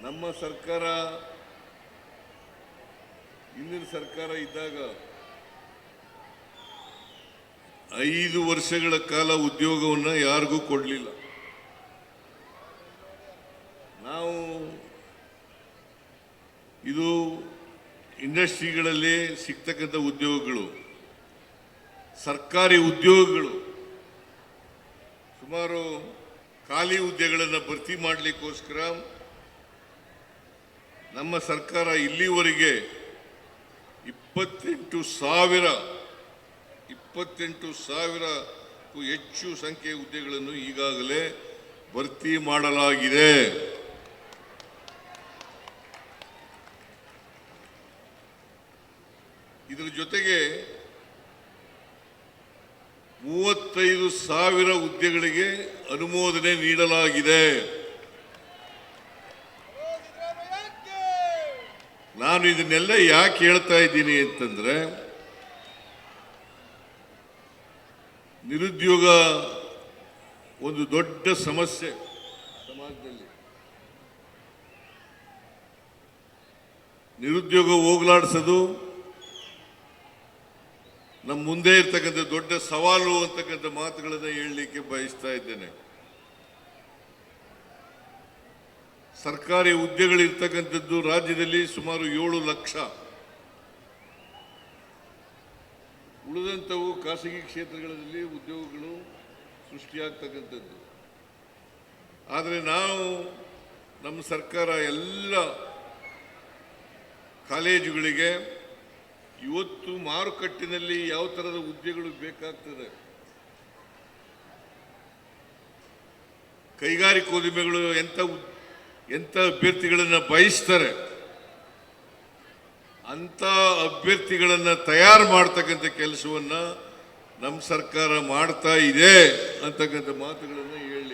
ನಮ್ಮ ಸರ್ಕಾರ ಹಿಂದಿನ ಸರ್ಕಾರ ಇದ್ದಾಗ 5 ವರ್ಷಗಳ ಕಾಲ ಉದ್ಯೋಗವನ್ನು ಯಾರಿಗೂ ಕೊಡಲಿಲ್ಲ. ನಾವು ಇದು ಇಂಡಸ್ಟ್ರಿಗಳಲ್ಲಿ ಸಿಗ್ತಕ್ಕಂಥ ಉದ್ಯೋಗಗಳು, ಸರ್ಕಾರಿ ಉದ್ಯೋಗಗಳು, ಸುಮಾರು ಖಾಲಿ ಹುದ್ದೆಗಳನ್ನು ಭರ್ತಿ ಮಾಡಲಿಕ್ಕೋಸ್ಕರ ನಮ್ಮ ಸರ್ಕಾರ ಇಲ್ಲಿವರೆಗೆ 28,000ಕ್ಕೂ ಹೆಚ್ಚು ಸಂಖ್ಯೆಯ ಹುದ್ದೆಗಳನ್ನು ಈಗಾಗಲೇ ಭರ್ತಿ ಮಾಡಲಾಗಿದೆ. ಇದರ ಜೊತೆಗೆ 35,000 ಹುದ್ದೆಗಳಿಗೆ ಅನುಮೋದನೆ ನೀಡಲಾಗಿದೆ. ನಾನು ಇದನ್ನೆಲ್ಲ ಯಾಕೆ ಹೇಳ್ತಾ ಇದ್ದೀನಿ ಅಂತಂದ್ರೆ, ನಿರುದ್ಯೋಗ ಒಂದು ದೊಡ್ಡ ಸಮಸ್ಯೆ ಸಮಾಜದಲ್ಲಿ. ನಿರುದ್ಯೋಗ ಹೋಗಲಾಡಿಸೋದು ನಮ್ಮ ಮುಂದೆ ಇರ್ತಕ್ಕಂಥ ದೊಡ್ಡ ಸವಾಲು ಅಂತಕ್ಕಂಥ ಮಾತುಗಳನ್ನು ಹೇಳಲಿಕ್ಕೆ ಬಯಸ್ತಾ ಇದ್ದೇನೆ. ಸರ್ಕಾರಿ ಹುದ್ದೆಗಳಿರ್ತಕ್ಕಂಥದ್ದು ರಾಜ್ಯದಲ್ಲಿ ಸುಮಾರು 7 ಲಕ್ಷ, ಉಳಿದಂಥವು ಖಾಸಗಿ ಕ್ಷೇತ್ರಗಳಲ್ಲಿ ಉದ್ಯೋಗಗಳು ಸೃಷ್ಟಿಯಾಗ್ತಕ್ಕಂಥದ್ದು. ಆದರೆ ನಮ್ಮ ಸರ್ಕಾರ ಎಲ್ಲ ಕಾಲೇಜುಗಳಿಗೆ ಇವತ್ತು ಮಾರುಕಟ್ಟೆಯಲ್ಲಿ ಯಾವ ಥರದ ಹುದ್ದೆಗಳು ಬೇಕಾಗ್ತದೆ, ಕೈಗಾರಿಕೋದ್ಯಮಿಗಳು ಎಂಥ ಅಭ್ಯರ್ಥಿಗಳನ್ನು ಬಯಸ್ತಾರೆ ಅಂತ ಅಭ್ಯರ್ಥಿಗಳನ್ನು ತಯಾರು ಮಾಡ್ತಕ್ಕಂಥ ಕೆಲಸವನ್ನು ನಮ್ಮ ಸರ್ಕಾರ ಮಾಡ್ತಾ ಇದೆ ಅಂತಕ್ಕಂಥ ಮಾತುಗಳನ್ನು ಹೇಳಲಿಕ್ಕೆ